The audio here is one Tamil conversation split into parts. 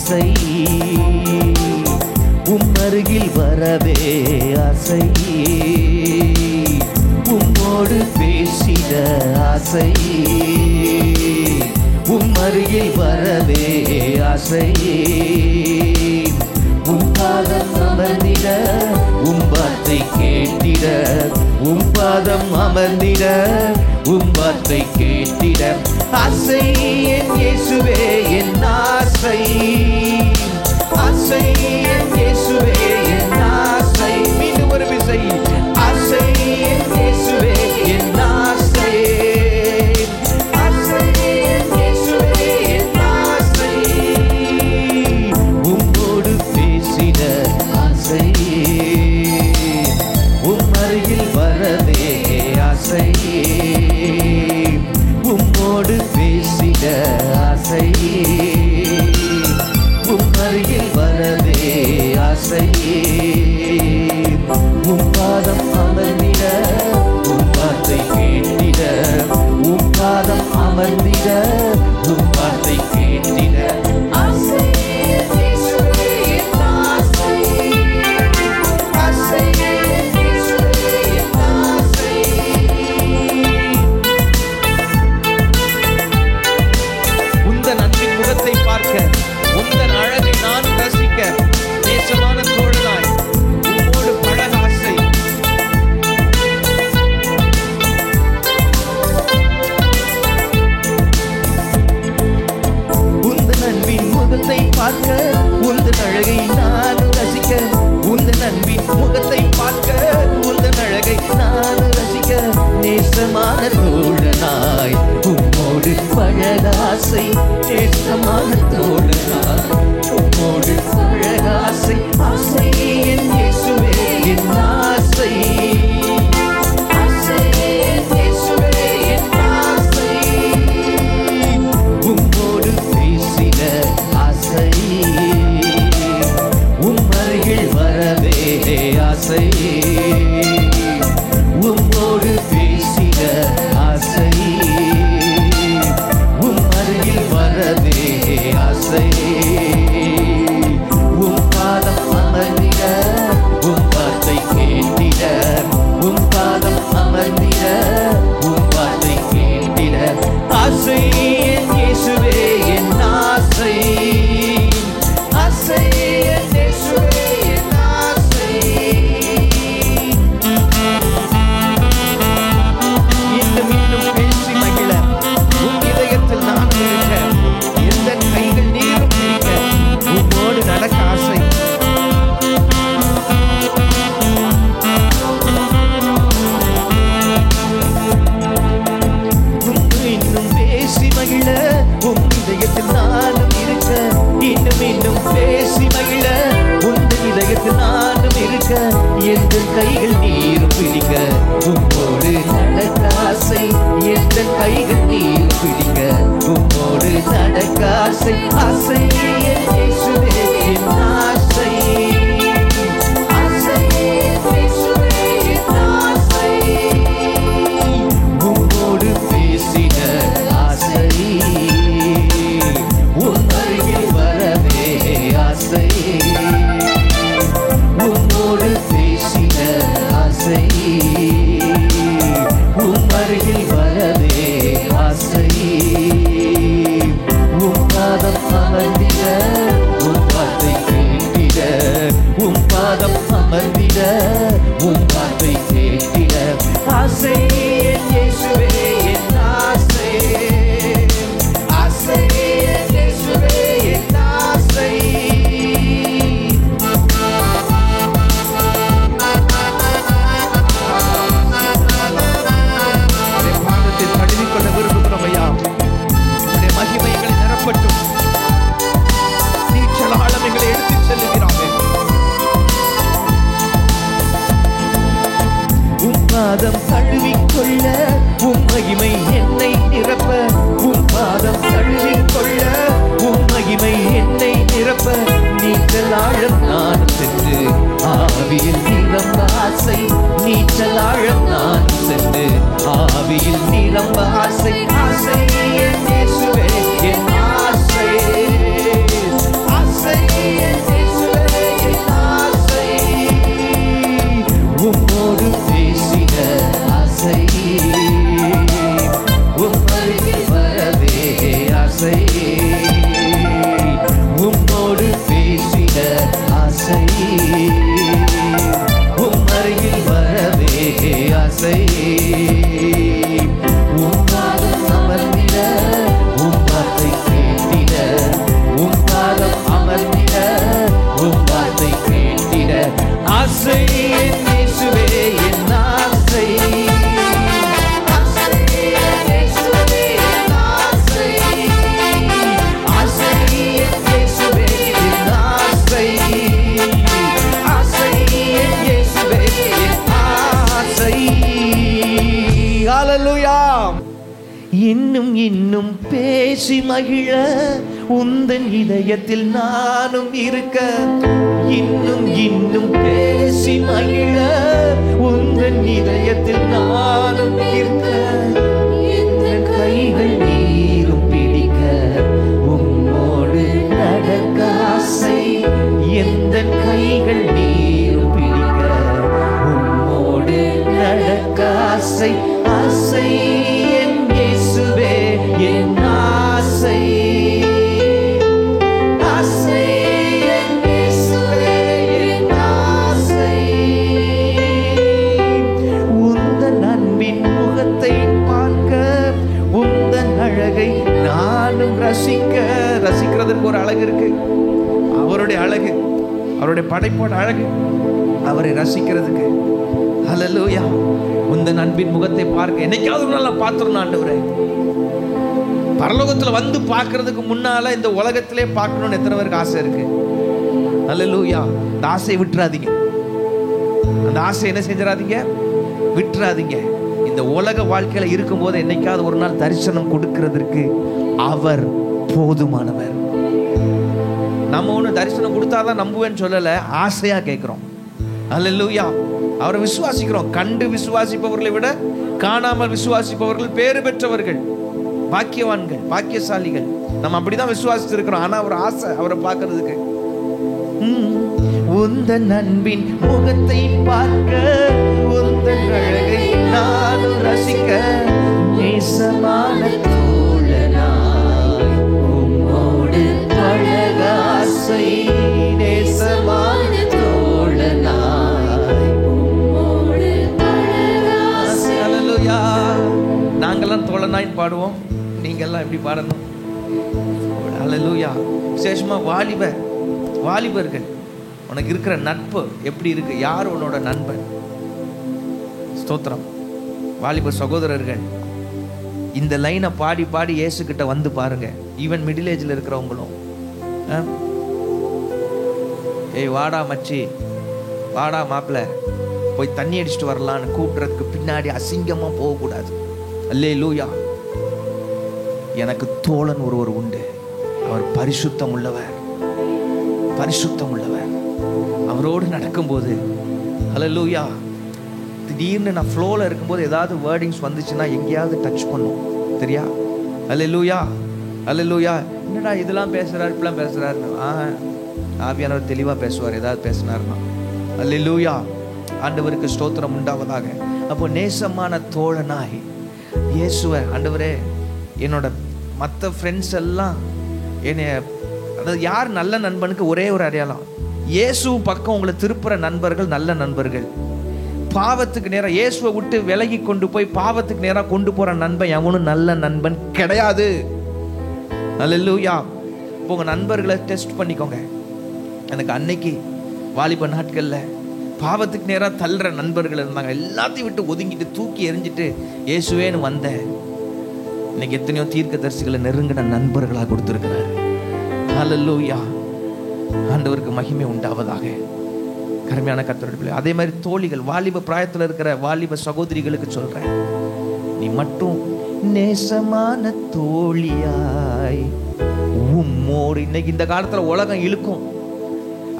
ஆசை, அருகில் வரவே ஆசை, உம்மோடு பேசிட ஆசை, அருகில் வரவே ஆசை, பாதம் அமர்ந்திட வார்த்தை கேட்டிட, பாதம் அமர்ந்திட வார்த்தை கேட்டிட ஆசை, என் இயேசுவே என் ஆசை, ஆசை என் இயேசுவே என் ஆசை. மீண்டும் ஒரு விசை, ஆசை என் இயேசுவே என் ஆசை, ஆசை என் இயேசுவே என் ஆசை, உம்மோடு பேசிட ஆசை, அருகில் வரவே ஆசை, உம்மோடு பேசிட ஆசை, அருகில் வரவே ஆசை, பாதம் அமர்ந்திட வார்த்தை கேட்டிட, பாதம் அமர்ந்திட வார்த்தை கேட்டிட ஆசை, உந்தன் அன்பின் முகத்தை பார்க்க, உந்தன் அழகை நான் ரசிக்க, நேசமான தோழனாய் உம்மோடு பழக ஆசை. உந்தன் அன்பின் முகத்தை பார்க்க, உந்தன் அழகை நான் ரசிக்க, உந்தன் அன்பின் முகத்தை பார்க்க, உந்தன் அழகை நான் ரசிக்க, நேசமான தோழனாய் உம்மோடு பழக ஆசை, நேசமான தோழனாய் உம்மோடு பழக ஆசை, ஆசை என் இயேசுவே என் ஆசை, ஆசை என் இயேசுவே என் ஆசை, உம்மோடு பேசிட ஆசை, அருகில் வரவே ஆசை, உம்மோடு பேசிட ஆசை, அருகில் வரவே ஆசை, பாதம் அமர்ந்திட வார்த்தை கேட்டிட, பாதம் அமர்ந்திட வார்த்தை கேட்டிட ஆசை, என் இயேசுவே என் ஆசை, ஆசை என் இயேசுவே என் ஆசை. இன்னும் இன்னும் பேசி மகிழ உன் இதயத்தில் நான் இருக்க, எந்த கைகள் நீரும் பிடிக்க, உம்மோடு நடக்க ஆசை. இன்னும் பேசி மகிழ உன் இதயத்தில் நானும் இருக்க, இன்னும் இன்னும் பேசி மகிழ உன் இதயத்தில் நானும் இருக்க, எந்த கைகள் நீரும் பிடிக்க, உம்மோடு நடக்க ஆசை, எந்த கைகள் நீரும் பிடிக்க, உம்மோடு நடக்க ஆசை, ஆசை என் இயேசுவே என் ஆசை, ஆசை என் இயேசுவே என் ஆசை, உம்மோடு பேசிட ஆசை, அருகில் வரவே ஆசை, உம்மோடு பேசிட ஆசை, அருகில் வரவே ஆசை, பாதம் அமர்ந்திட வார்த்தை கேட்டிட, பாதம் அமர்ந்திட வார்த்தை கேட்டிட ஆசை, என் இயேசுவே என் ஆசை, ஆசை என் இயேசுவே என் ஆசை. பாதத்தில் தழுவிக்கொள்ள விரும்புகிறோம் ஐயா, மகிமைகளை நிரப்பட்டும், நீச்சல் ஆழமைகளை எடுத்துச் செல்லுகிறாமே. பாதம் தழுவிக்கொள்ள மகிமை என்னை நிரப்ப, பாதம் தழுவிக்கொள்ள மகிமை என்னை நிரப்ப, நீச்சல் ஆழம் நான் சென்று ஆவியில் நிரம்ப ஆசை, நீச்சல் ஆழம் நான் சென்று ஆவியில் நிரம்ப ஆசை, ஆசை என் இயேசுவே என் ஆசை, ஆசை இன்னும் இன்னும் பேசி மகிழ உந்தன் இதயத்தில் நானும் இருக்க. இன்னும் இன்னும் பேசி மகிழ உந்தன் இதயத்தில் நானும் இருக்க. என் கைகள் நீரும் பிடிக்க உம்மோடு நடக்க ஆசை. எந்த கைகள் நீரும் பிடிக்க உம்மோடு நடக்க ஆசை. ஆசை என் இயேசுவே என் ஆசை. ஆசை என் இயேசுவே என் ஆசை. உந்தன் அன்பின் முகத்தை பார்க்க உந்தன் அழகை நானும் ரசிக்க. ரசிக்கிறதுக்கு ஒரு அழகு இருக்கு. அவருடைய அழகு, அவருடைய படைப்போட அழகு, அவரை ரசிக்கிறதுக்கு. ஹல்லேலூயா. உந்தன் அன்பின் முகத்தை பார்க்க என்னைக்காவது ஒரு நாள் பார்த்துடணும் ஆண்டவரே. பரலோகத்துல வந்து பார்க்கறதுக்கு முன்னால இந்த உலகத்திலே பார்க்கணும்னு எத்தனை பேருக்கு ஆசை இருக்கு? ஹல்லேலூயா. அந்த ஆசையை விட்டுறாதீங்க. அந்த ஆசை என்ன செஞ்சிடாதீங்க, விட்டுறாதீங்க. இந்த உலக வாழ்க்கையில இருக்கும் போது என்னைக்காவது ஒரு நாள் தரிசனம் கொடுக்கிறதுக்கு அவர் போதுமானவர். நம்ம ஒண்ணு தரிசனம் கொடுத்தாதான் நம்புவேன்னு சொல்லல, ஆசையா கேட்கிறோம். ஹல்லேலூயா. அவரை விசுவாசிக்கிறோம். கண்டு விசுவாசிப்பவர்களை விட காணாமல் விசுவாசிப்பவர்கள் பேறு பெற்றவர்கள், பாக்கியவான்கள், பாக்கியசாலிகள். நம்ம அப்படிதான் விசுவாசித்து இருக்கிறோம். ஆனா அவர் ஆசை அவரை பார்க்கிறதுக்கு. உந்தன் அன்பின் முகத்தை பார்க்க உந்தன் அழகை நானும் ரசிக்க. நேசமான தோழனாய் உம்மோடு பழக ஆசை. நேசமான தோழனாய் உம்மோடு பழக ஆசை. ஹல்லேலூயா. நாங்கெல்லாம் தோழனாய் பாடுவோம், நீங்கெல்லாம் எப்படி பாடணும்? ஹல்லேலூயா. விசேஷமா வாலிபர்கள், உனக்கு இருக்கிற நட்பு எப்படி இருக்கு? யார் உன்னோட நண்பன்? ஸ்தோத்திரம். வாலிப சகோதரர்கள், இந்த லைனை பாடி பாடி இயேசு கிட்ட வந்து பாருங்க. ஈவன் மிடில் ஏஜ்ல இருக்கிறவங்களும், ஏய் வாடா மச்சி, வாடா மாப்பிள்ள, போய் தண்ணி அடிச்சுட்டு வரலான்னு கூப்பிடுறதுக்கு பின்னாடி அசிங்கமா போகக்கூடாது. அல்லேலூயா. எனக்கு தோழன் ஒருவர் உண்டு, அவர் பரிசுத்தம் உள்ளவர், பரிசுத்தம் உள்ளவர். அவரோடு நடக்கும்போது ஹல்லேலூயா, திடீர்னு நான் ஃப்ளோல இருக்கும்போது ஏதாவது வேர்டிங்ஸ் வந்துச்சுன்னா எங்கேயாவது டச் பண்ணும், தெரியா? ஹல்லேலூயா, ஹல்லேலூயா. என்னடா இதெல்லாம் பேசுறாரு, இப்பெல்லாம் பேசுறாரு. ஆவியானவர் தெளிவா பேசுவார் ஏதாவது பேசினார்னா. ஹல்லேலூயா. ஆண்டவருக்கு ஸ்தோத்திரம் உண்டாவதாக. அப்போ நேசமான தோழனாய் இயேசுவை, ஆண்டவரே என்னோட மற்ற ஃப்ரெண்ட்ஸ் எல்லாம் என்னை, அதாவது யார் நல்ல நண்பனுக்கு ஒரே ஒரு அடையாளம், இயேசு பக்கம் உங்களை திருப்புற நண்பர்கள் நல்ல நண்பர்கள். பாவத்துக்கு நேரம் இயேசுவை விட்டு விலகி கொண்டு போய் பாவத்துக்கு நேரம் கொண்டு போற நண்பன் எவனும் நல்ல நண்பன் கிடையாது. ஹல்லேலூயா. உங்க நண்பர்களை டெஸ்ட் பண்ணிக்கோங்க. எனக்கு அன்னைக்கு வாலிப நாட்கள்ல பாவத்துக்கு நேரம் தள்ளுற நண்பர்கள் இருந்தாங்க. எல்லாத்தையும் விட்டு ஒதுங்கிட்டு தூக்கி எறிஞ்சிட்டு இயேசுவேன்னு வந்தேன். இன்னைக்கு எத்தனையோ தீர்க்கதரிசிகளை நெருங்கின நண்பர்களாக கொடுத்திருக்கிறார். ஹல்லேலூயா. ஆண்டவருக்கு மகிமை உண்டாவதாக. கருமையான கர்த்தருடைய பிள்ளை, அதே மாதிரி தோழிகள், வாலிப பிராயத்தில் இருக்கிற வாலிப சகோதரிகளுக்கு சொல்றேன், நீ மட்டும் நேசமான தோழியாய் உம்மோடு. இன்னைக்கு இந்த காலத்துல உலகம் இழுக்கும்.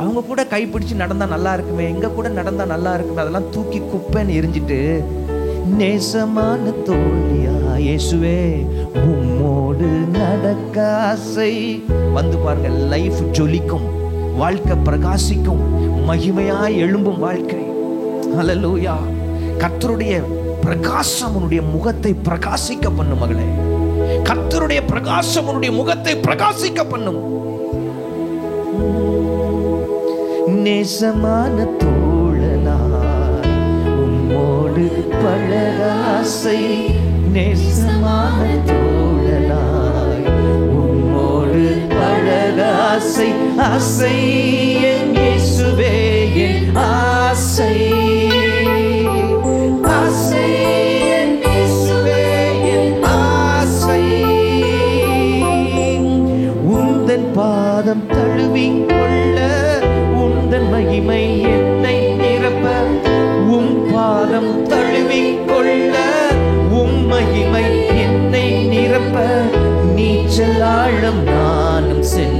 அவங்க கூட கைப்பிடிச்சு நடந்தா நல்லா இருக்குமே, எங்க கூட நடந்தா நல்லா இருக்குமே, அதெல்லாம் தூக்கி குப்பைன்னு எரிஞ்சிட்டு நேசமான தோழியா இயேசுவே உம்மோடு நடக்க ஆசை. வந்து பாருங்க, லைஃப் ஜொலிக்கும், வாழ்க்கை பிரகாசிக்கும், மகிமையாய் எழும்பும் வாழ்க்கை. ஹல்லேலூயா. கர்த்தருடைய பிரகாசம் உன்னுடைய முகத்தை பிரகாசிக்க பண்ணும் மகளே. கர்த்தருடைய பிரகாசம் உன்னுடைய முகத்தை பிரகாசிக்க பண்ணும். நேசமான தோழனாய் உம்மோடு பழக ஆசை. நேசமான தோழனாய் உம்மோடு பழக ஆசை. ஆசை என் இயேசுவே என் ஆசை. ஆசை என் இயேசுவே என் ஆசை. உந்தன் பாதம் தழுவிக் கொள்ள உந்தன் மகிமை என்னை நிரப்ப. உம் பாதம் தழுவிக் கொள்ள உம் மகிமை என்னை நிரப்ப. ஏற்ப நீச்சல் ஆழம் நானும் சென்று